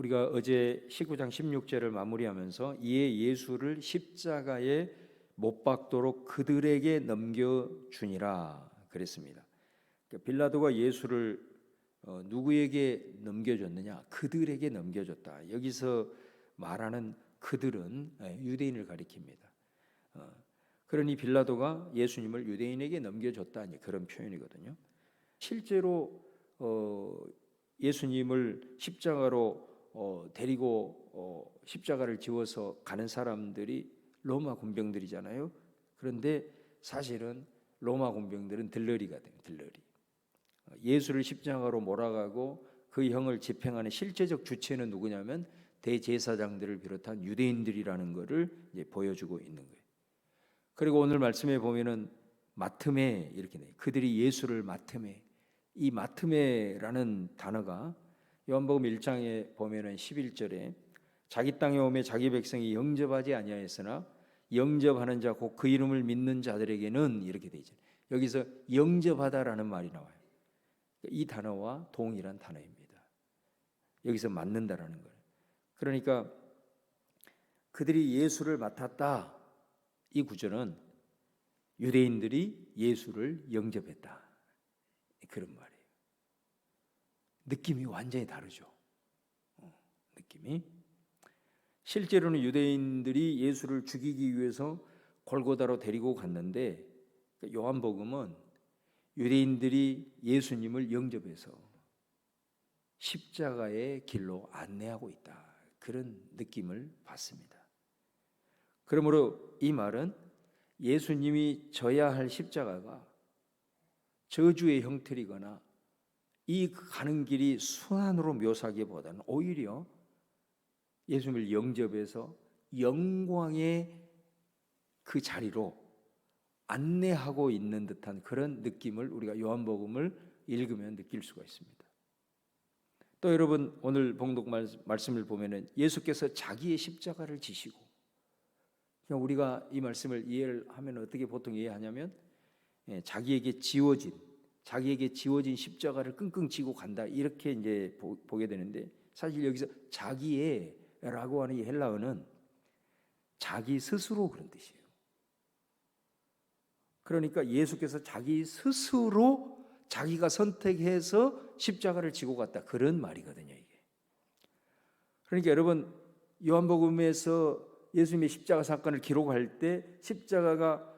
우리가 어제 19장 16절을 마무리하면서 이에 예수를 십자가에 못 박도록 그들에게 넘겨주니라 그랬습니다. 그러니까 빌라도가 예수를 누구에게 넘겨줬느냐? 그들에게 넘겨줬다. 여기서 말하는 그들은 유대인을 가리킵니다. 그러니 빌라도가 예수님을 유대인에게 넘겨줬다, 그런 표현이거든요. 실제로 예수님을 십자가로 데리고 십자가를 지워서 가는 사람들이 로마 군병들이잖아요. 그런데 사실은 로마 군병들은 들러리거든요. 들러리. 예수를 십자가로 몰아가고 그 형을 집행하는 실제적 주체는 누구냐면 대제사장들을 비롯한 유대인들이라는 것을 이제 보여주고 있는 거예요. 그리고 오늘 말씀에 보면은 마트메 이렇게 돼요. 그들이 예수를 마트메. 이 마트메라는 단어가 요한복음 1장에 보면은 11절에 자기 땅에 오매 자기 백성이 영접하지 아니하였으나 영접하는 자 곧 그 이름을 믿는 자들에게는 이렇게 되죠. 여기서 영접하다라는 말이 나와요. 이 단어와 동일한 단어입니다. 여기서 맞는다라는 거예요. 그러니까 그들이 예수를 맡았다. 이 구절은 유대인들이 예수를 영접했다. 그런 말이에요. 느낌이 완전히 다르죠. 느낌이. 실제로는 유대인들이 예수를 죽이기 위해서 골고다로 데리고 갔는데 요한복음은 유대인들이 예수님을 영접해서 십자가의 길로 안내하고 있다. 그런 느낌을 받습니다. 그러므로 이 말은 예수님이 져야 할 십자가가 저주의 형틀이거나 이 가는 길이 순환으로 묘사하기보다는 오히려 예수님을 영접해서 영광의 그 자리로 안내하고 있는 듯한 그런 느낌을 우리가 요한복음을 읽으면 느낄 수가 있습니다. 또 여러분 오늘 봉독 말씀을 보면은 예수께서 자기의 십자가를 지시고, 우리가 이 말씀을 이해를 하면 어떻게 보통 이해하냐면 자기에게 지워진 십자가를 끙끙 지고 간다, 이렇게 이제 보게 되는데, 사실 여기서 자기의라고 하는 이 헬라어는 자기 스스로 그런 뜻이에요. 그러니까 예수께서 자기 스스로 자기가 선택해서 십자가를 지고 갔다, 그런 말이거든요, 이게. 그러니까 여러분 요한복음에서 예수님의 십자가 사건을 기록할 때 십자가가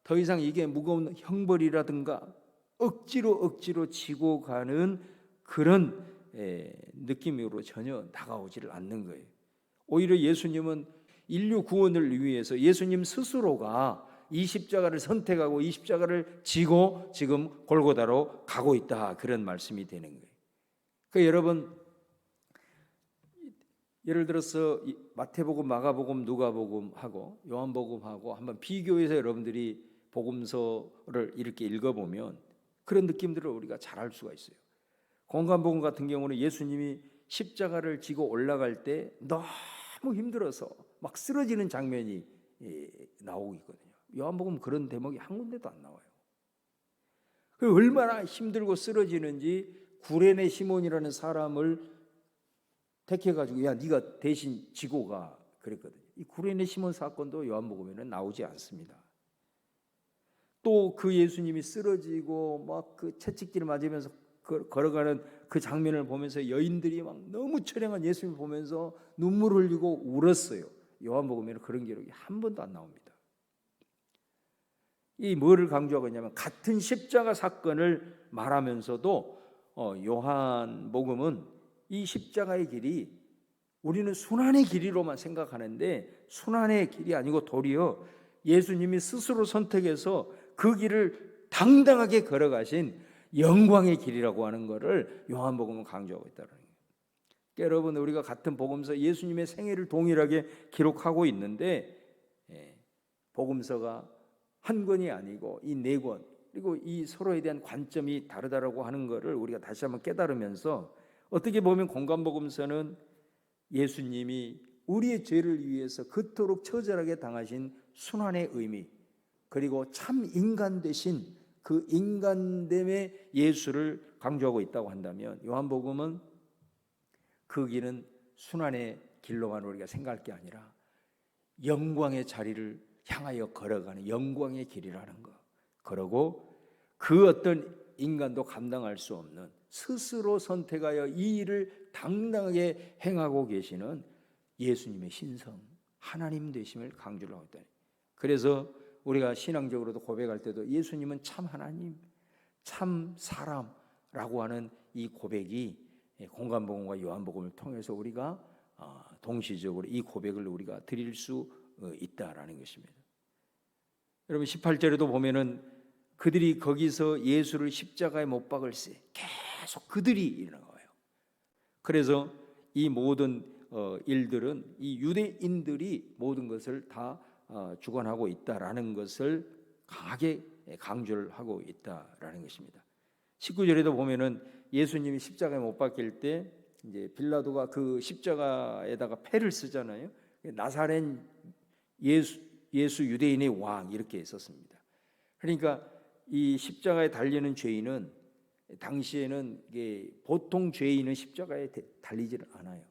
더 이상 이게 무거운 형벌이라든가 억지로 지고 가는 그런 느낌으로 전혀 다가오지를 않는 거예요. 오히려 예수님은 인류 구원을 위해서 예수님 스스로가 이 십자가를 선택하고 이 십자가를 지고 지금 골고다로 가고 있다, 그런 말씀이 되는 거예요. 그러니까 여러분, 예를 들어서 마태복음, 마가복음, 누가복음하고 요한복음하고 한번 비교해서 여러분들이 복음서를 이렇게 읽어보면 그런 느낌들을 우리가 잘 알 수가 있어요. 공관복음 같은 경우는 예수님이 십자가를 지고 올라갈 때 너무 힘들어서 막 쓰러지는 장면이 나오고 있거든요. 요한복음 그런 대목이 한 군데도 안 나와요. 얼마나 힘들고 쓰러지는지 구레네 시몬이라는 사람을 택해가지고 야 네가 대신 지고 가 그랬거든요. 이 구레네 시몬 사건도 요한복음에는 나오지 않습니다. 또 그 예수님이 쓰러지고 막 그 채찍질 맞으면서 걸어가는 그 장면을 보면서 여인들이 막 너무 처량한 예수님을 보면서 눈물 흘리고 울었어요. 요한복음에는 그런 기록이 한 번도 안 나옵니다. 이 뭐를 강조하고 있냐면 같은 십자가 사건을 말하면서도 요한복음은 이 십자가의 길이 우리는 순환의 길이로만 생각하는데 순환의 길이 아니고 도리어 예수님이 스스로 선택해서 그 길을 당당하게 걸어가신 영광의 길이라고 하는 것을 요한복음은 강조하고 있다는 거예요. 그러니까 여러분, 우리가 같은 복음서 예수님의 생애를 동일하게 기록하고 있는데 복음서가 한 권이 아니고 이 네 권, 그리고 이 서로에 대한 관점이 다르다라고 하는 것을 우리가 다시 한번 깨달으면서 어떻게 보면 공관복음서는 예수님이 우리의 죄를 위해서 그토록 처절하게 당하신 순환의 의미, 그리고 참 인간 되신 그 인간됨의 예수를 강조하고 있다고 한다면 요한복음은 그 길은 순환의 길로만 우리가 생각할 게 아니라 영광의 자리를 향하여 걸어가는 영광의 길이라는 것. 그러고 그 어떤 인간도 감당할 수 없는 스스로 선택하여 이 일을 당당하게 행하고 계시는 예수님의 신성, 하나님 되심을 강조를 하고 있다. 그래서 우리가 신앙적으로도 고백할 때도 예수님은 참 하나님, 참 사람라고 하는 이 고백이 공관복음과 요한복음을 통해서 우리가 동시적으로 이 고백을 우리가 드릴 수 있다라는 것입니다. 여러분 18절에도 보면은 그들이 거기서 예수를 십자가에 못 박을세 계속 그들이 일어나는 거예요. 그래서 이 모든 일들은 이 유대인들이 모든 것을 다 주관하고 있다라는 것을 강하게 강조를 하고 있다라는 것입니다. 19절에도 보면은 예수님이 십자가에 못 박힐 때 이제 빌라도가 그 십자가에다가 패를 쓰잖아요. 나사렛 예수 유대인의 왕 이렇게 썼습니다. 그러니까 이 십자가에 달리는 죄인은 당시에는 이게 보통 죄인은 십자가에 달리지를 않아요.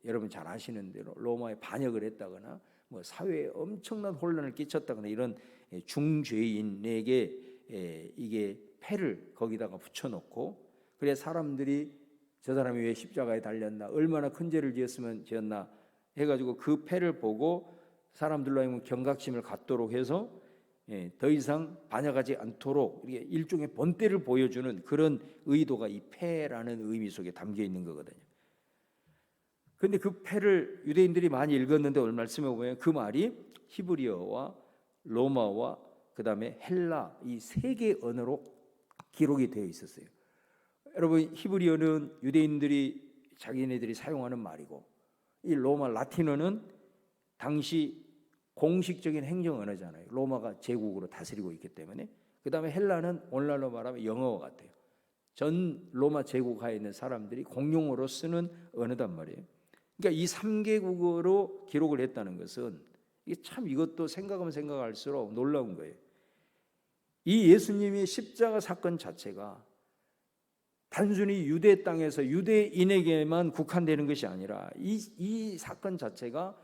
여러분 잘 아시는 대로 로마에 반역을 했다거나 뭐 사회에 엄청난 혼란을 끼쳤다거나 이런 중죄인에게 이게 패를 거기다가 붙여놓고 그래 사람들이 저 사람이 왜 십자가에 달렸나 얼마나 큰 죄를 지었나 해가지고 그 패를 보고 사람들로 하여금 경각심을 갖도록 해서 더 이상 반역하지 않도록 일종의 본때를 보여주는 그런 의도가 이 패라는 의미 속에 담겨 있는 거거든요. 그런데 그 패를 유대인들이 많이 읽었는데 오늘 말씀에 보면 그 말이 히브리어와 로마와 그 다음에 헬라 이 세 개 언어로 기록이 되어 있었어요. 여러분 히브리어는 유대인들이 자기네들이 사용하는 말이고 이 로마 라틴어는 당시 공식적인 행정 언어잖아요. 로마가 제국으로 다스리고 있기 때문에. 그 다음에 헬라는 오늘날로 말하면 영어와 같아요. 전 로마 제국 하에 있는 사람들이 공용어로 쓰는 언어단 말이에요. 그러니까 이 3개국어로 기록을 했다는 것은 이게 참 이것도 생각하면 생각할수록 놀라운 거예요. 이 예수님의 십자가 사건 자체가 단순히 유대 땅에서 유대인에게만 국한되는 것이 아니라 이 사건 자체가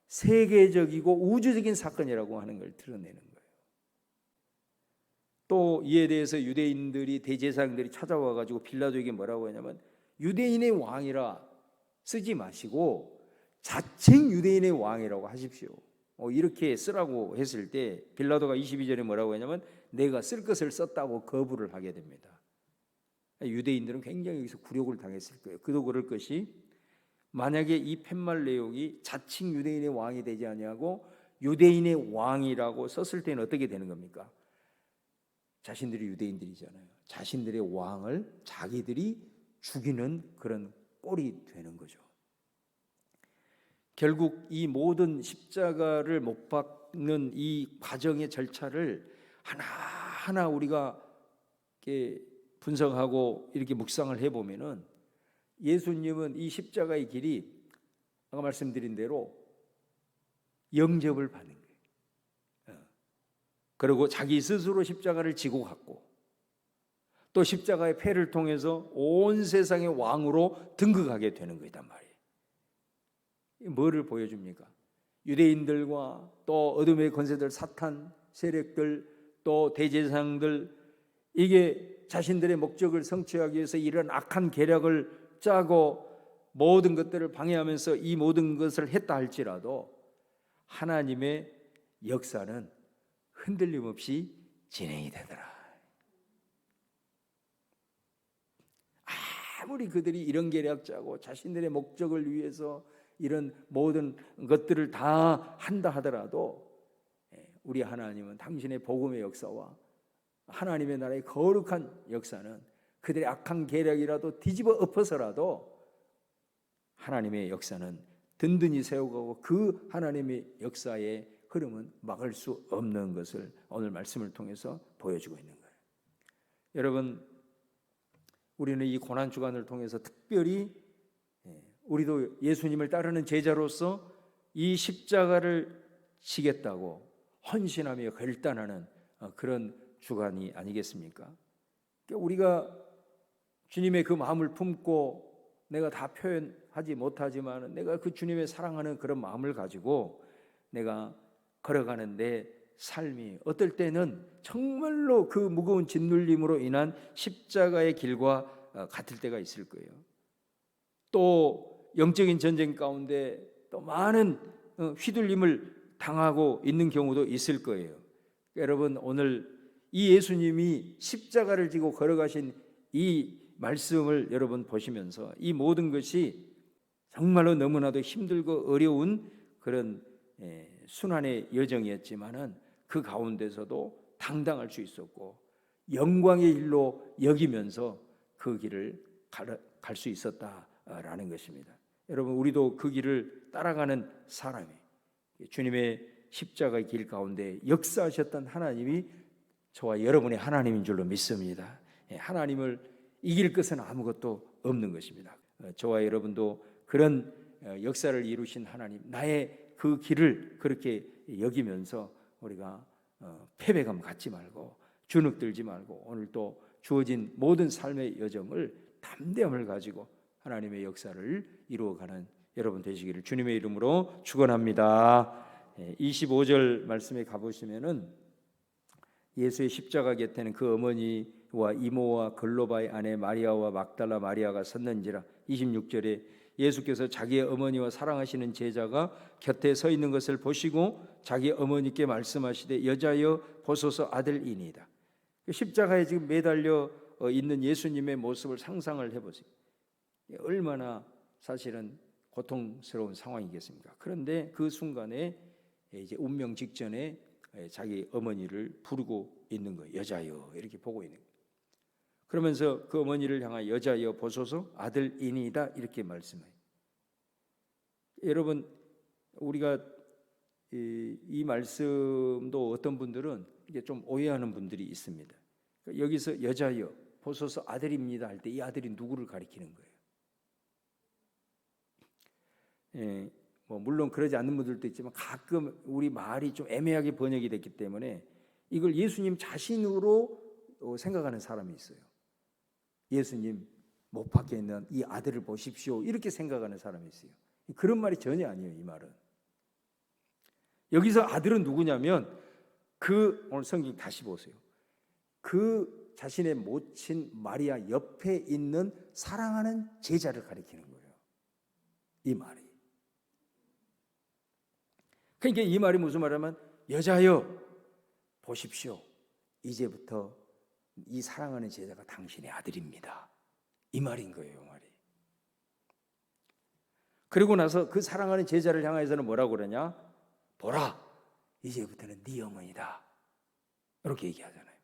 세계적이고 우주적인 사건이라고 하는 걸 드러내는 거예요. 또 이에 대해서 유대인들이 대제사장들이 찾아와 가지고 빌라도에게 뭐라고 하냐면 유대인의 왕이라 쓰지 마시고 자칭 유대인의 왕이라고 하십시오. 이렇게 쓰라고 했을 때 빌라도가 22절에 뭐라고 하냐면 내가 쓸 것을 썼다고 거부를 하게 됩니다. 유대인들은 굉장히 여기서 굴욕을 당했을 거예요. 그도 그럴 것이 만약에 이 팻말 내용이 자칭 유대인의 왕이 되지 아니하고 유대인의 왕이라고 썼을 때는 어떻게 되는 겁니까? 자신들이 유대인들이잖아요. 자신들의 왕을 자기들이 죽이는 그런 꼴이 되는 거죠. 결국 이 모든 십자가를 못 박는 이 과정의 절차를 하나하나 우리가 이렇게 분석하고 이렇게 묵상을 해보면은 예수님은 이 십자가의 길이 아까 말씀드린 대로 영접을 받는 거예요. 그리고 자기 스스로 십자가를 지고 갔고 또 십자가의 패를 통해서 온 세상의 왕으로 등극하게 되는 거단 말이에요. 뭐를 보여줍니까? 유대인들과 또 어둠의 권세들, 사탄 세력들, 또 대제사장들 이게 자신들의 목적을 성취하기 위해서 이런 악한 계략을 짜고 모든 것들을 방해하면서 이 모든 것을 했다 할지라도 하나님의 역사는 흔들림 없이 진행이 되더라. 아무리 그들이 이런 계략 짜고 자신들의 목적을 위해서 이런 모든 것들을 다 한다 하더라도 우리 하나님은 당신의 복음의 역사와 하나님의 나라의 거룩한 역사는 그들의 악한 계략이라도 뒤집어 엎어서라도 하나님의 역사는 든든히 세워가고 그 하나님의 역사의 흐름은 막을 수 없는 것을 오늘 말씀을 통해서 보여주고 있는 거예요. 여러분, 우리는 이 고난주간을 통해서 특별히 우리도 예수님을 따르는 제자로서 이 십자가를 지겠다고 헌신하며 결단하는 그런 주간이 아니겠습니까? 우리가 주님의 그 마음을 품고 내가 다 표현하지 못하지만 내가 그 주님의 사랑하는 그런 마음을 가지고 내가 걸어가는 내 삶이 어떨 때는 정말로 그 무거운 짓눌림으로 인한 십자가의 길과 같을 때가 있을 거예요. 또 영적인 전쟁 가운데 또 많은 휘둘림을 당하고 있는 경우도 있을 거예요. 여러분, 오늘 이 예수님이 십자가를 지고 걸어가신 이 말씀을 여러분 보시면서 이 모든 것이 정말로 너무나도 힘들고 어려운 그런 순환의 여정이었지만은 그 가운데서도 당당할 수 있었고 영광의 길로 여기면서 그 길을 갈 수 있었다라는 것입니다. 여러분, 우리도 그 길을 따라가는 사람이 주님의 십자가의 길 가운데 역사하셨던 하나님이 저와 여러분의 하나님인 줄로 믿습니다. 하나님을 이길 것은 아무것도 없는 것입니다. 저와 여러분도 그런 역사를 이루신 하나님, 나의 그 길을 그렇게 여기면서 우리가 패배감 갖지 말고 주눅들지 말고 오늘 또 주어진 모든 삶의 여정을 담대함을 가지고 하나님의 역사를 이루어가는 여러분 되시기를 주님의 이름으로 축원합니다. 25절 말씀에 가보시면은 예수의 십자가 곁에는 그 어머니와 이모와 글로바의 아내 마리아와 막달라 마리아가 섰는지라. 26절에 예수께서 자기의 어머니와 사랑하시는 제자가 곁에 서 있는 것을 보시고 자기 어머니께 말씀하시되 여자여 보소서 아들이니이다. 십자가에 지금 매달려 있는 예수님의 모습을 상상을 해보세요. 얼마나 사실은 고통스러운 상황이겠습니까? 그런데 그 순간에 이제 운명 직전에 자기 어머니를 부르고 있는 거예요. 여자여 이렇게 보고 있는 거예요. 그러면서 그 어머니를 향하여 여자여 보소서 아들이니이다 이렇게 말씀해요. 여러분, 우리가 이 말씀도 어떤 분들은 이게 좀 오해하는 분들이 있습니다. 여기서 여자여 보소서 아들입니다 할 때 이 아들이 누구를 가리키는 거예요? 물론 그러지 않는 분들도 있지만 가끔 우리 말이 좀 애매하게 번역이 됐기 때문에 이걸 예수님 자신으로 생각하는 사람이 있어요. 예수님 못 박혀 있는 이 아들을 보십시오 이렇게 생각하는 사람이 있어요. 그런 말이 전혀 아니에요. 이 말은 여기서 아들은 누구냐면 오늘 성경 다시 보세요. 그 자신의 모친 마리아 옆에 있는 사랑하는 제자를 가리키는 거예요. 이 말이. 그러니까 이 말이 무슨 말이냐면 여자여 보십시오. 이제부터 이 사랑하는 제자가 당신의 아들입니다. 이 말인 거예요. 이 말이. 그리고 나서 그 사랑하는 제자를 향해서는 뭐라고 그러냐? 보라, 이제부터는 네 어머니다. 이렇게 얘기하잖아요.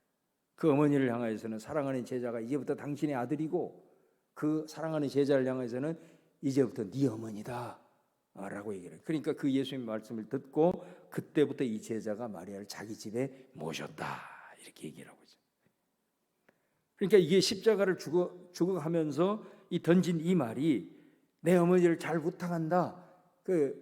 그 어머니를 향해서는 사랑하는 제자가 이제부터 당신의 아들이고 그 사랑하는 제자를 향해서는 이제부터 네 어머니다 라고 얘기를 해요. 그러니까 그 예수님의 말씀을 듣고 그때부터 이 제자가 마리아를 자기 집에 모셨다 이렇게 얘기를 하고 있어요. 그러니까 이게 십자가를 죽어가면서 던진 이 말이 내 어머니를 잘 부탁한다, 그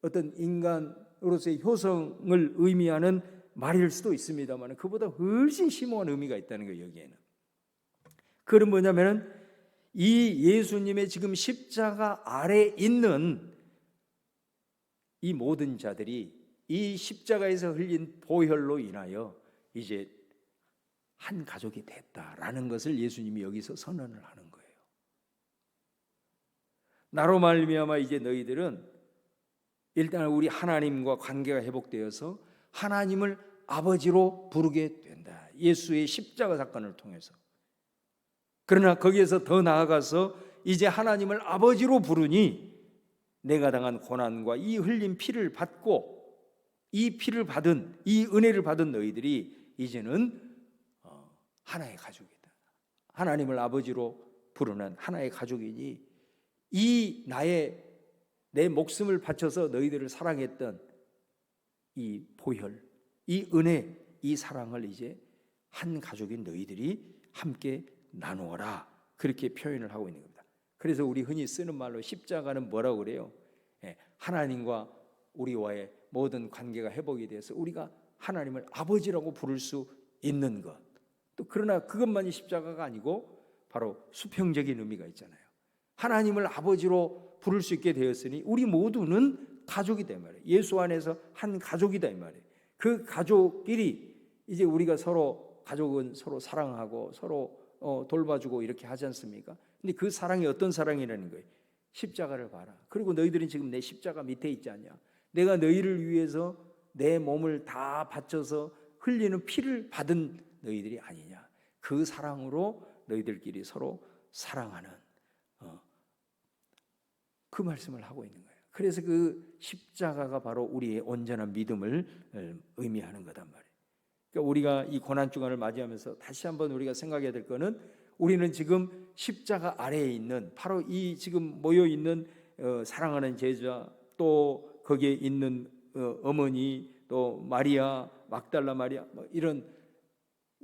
어떤 인간으로서의 효성을 의미하는 말일 수도 있습니다만 그보다 훨씬 심오한 의미가 있다는 거예요. 여기에는 그건 뭐냐면은 이 예수님의 지금 십자가 아래 있는 이 모든 자들이 이 십자가에서 흘린 보혈로 인하여 이제 한 가족이 됐다라는 것을 예수님이 여기서 선언을 하는 거예요. 나로 말미암아 이제 너희들은 일단 우리 하나님과 관계가 회복되어서 하나님을 아버지로 부르게 된다. 예수의 십자가 사건을 통해서. 그러나 거기에서 더 나아가서 이제 하나님을 아버지로 부르니 내가 당한 고난과 이 흘린 피를 받고 이 피를 받은 이 은혜를 받은 너희들이 이제는 하나의 가족이다. 하나님을 아버지로 부르는 하나의 가족이니 이 내 목숨을 바쳐서 너희들을 사랑했던 이 보혈, 이 은혜, 이 사랑을 이제 한 가족인 너희들이 함께 나누어라 그렇게 표현을 하고 있는 겁니다. 그래서 우리 흔히 쓰는 말로 십자가는 뭐라고 그래요? 하나님과 우리와의 모든 관계가 회복이 돼서 우리가 하나님을 아버지라고 부를 수 있는 것. 또 그러나 그것만이 십자가가 아니고 바로 수평적인 의미가 있잖아요. 하나님을 아버지로 부를 수 있게 되었으니 우리 모두는 가족이다 말이에요. 예수 안에서 한 가족이다 이 말이에요. 그 가족끼리 이제 우리가 서로, 가족은 서로 사랑하고 서로 돌봐주고 이렇게 하지 않습니까? 근데 그 사랑이 어떤 사랑이라는 거예요? 십자가를 봐라. 그리고 너희들은 지금 내 십자가 밑에 있지 않냐? 내가 너희를 위해서 내 몸을 다 바쳐서 흘리는 피를 받은 너희들이 아니냐? 그 사랑으로 너희들끼리 서로 사랑하는 그 말씀을 하고 있는 거예요. 그래서 그 십자가가 바로 우리의 온전한 믿음을 의미하는 거단 말이에요. 그러니까 우리가 이 고난주간을 맞이하면서 다시 한번 우리가 생각해야 될 거는, 우리는 지금 십자가 아래에 있는 바로 이 지금 모여 있는 사랑하는 제자, 또 거기에 있는 어머니, 또 마리아, 막달라 마리아, 이런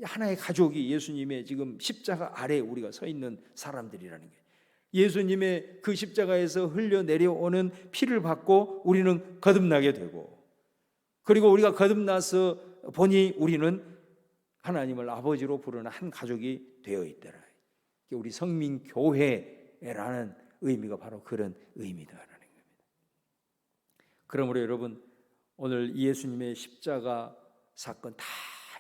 하나의 가족이 예수님의 지금 십자가 아래에 우리가 서 있는 사람들이라는 거예요. 예수님의 그 십자가에서 흘려 내려오는 피를 받고 우리는 거듭나게 되고, 그리고 우리가 거듭나서 보니 우리는 하나님을 아버지로 부르는 한 가족이 되어 있더라. 우리 성민교회라는 의미가 바로 그런 의미다라는 겁니다. 그러므로 여러분, 오늘 예수님의 십자가 사건 다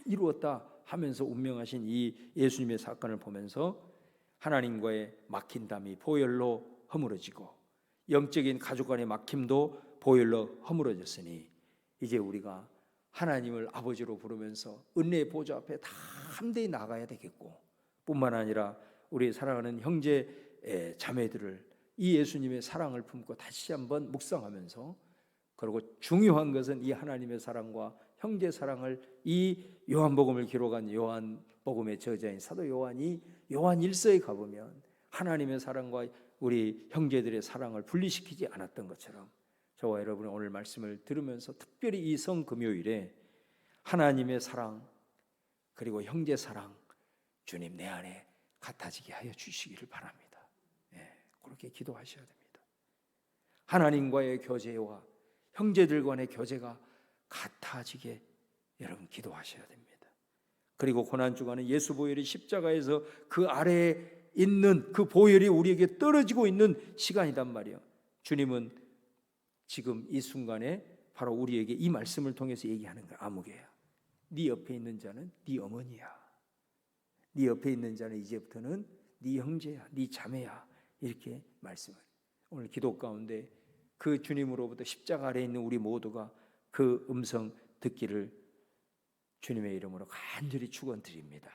이루었다 하면서 운명하신 이 예수님의 사건을 보면서 하나님과의 막힌 담이 보혈로 허물어지고 영적인 가족 간의 막힘도 보혈로 허물어졌으니 이제 우리가 하나님을 아버지로 부르면서 은혜의 보좌 앞에 다 함대히 나가야 되겠고, 뿐만 아니라 우리 사랑하는 형제 자매들을 이 예수님의 사랑을 품고 다시 한번 묵상하면서, 그리고 중요한 것은 이 하나님의 사랑과 형제 사랑을 이 요한복음을 기록한 요한복음의 저자인 사도 요한이 요한 1서에 가보면 하나님의 사랑과 우리 형제들의 사랑을 분리시키지 않았던 것처럼, 저와 여러분의 오늘 말씀을 들으면서 특별히 이 성금요일에 하나님의 사랑 그리고 형제 사랑, 주님 내 안에 같아지게 하여 주시기를 바랍니다. 그렇게 기도하셔야 됩니다. 하나님과의 교제와 형제들 간의 교제가 같아지게 여러분 기도하셔야 됩니다. 그리고 고난주간은 예수 보혈이 십자가에서 그 아래에 있는 그 보혈이 우리에게 떨어지고 있는 시간이단 말이에요. 주님은 지금 이 순간에 바로 우리에게 이 말씀을 통해서 얘기하는 거야. 아무개야, 네 옆에 있는 자는 네 어머니야, 네 옆에 있는 자는 이제부터는 네 형제야, 네 자매야, 이렇게 말씀을. 오늘 기도 가운데 그 주님으로부터 십자가 아래에 있는 우리 모두가 그 음성 듣기를 주님의 이름으로 간절히 축원드립니다.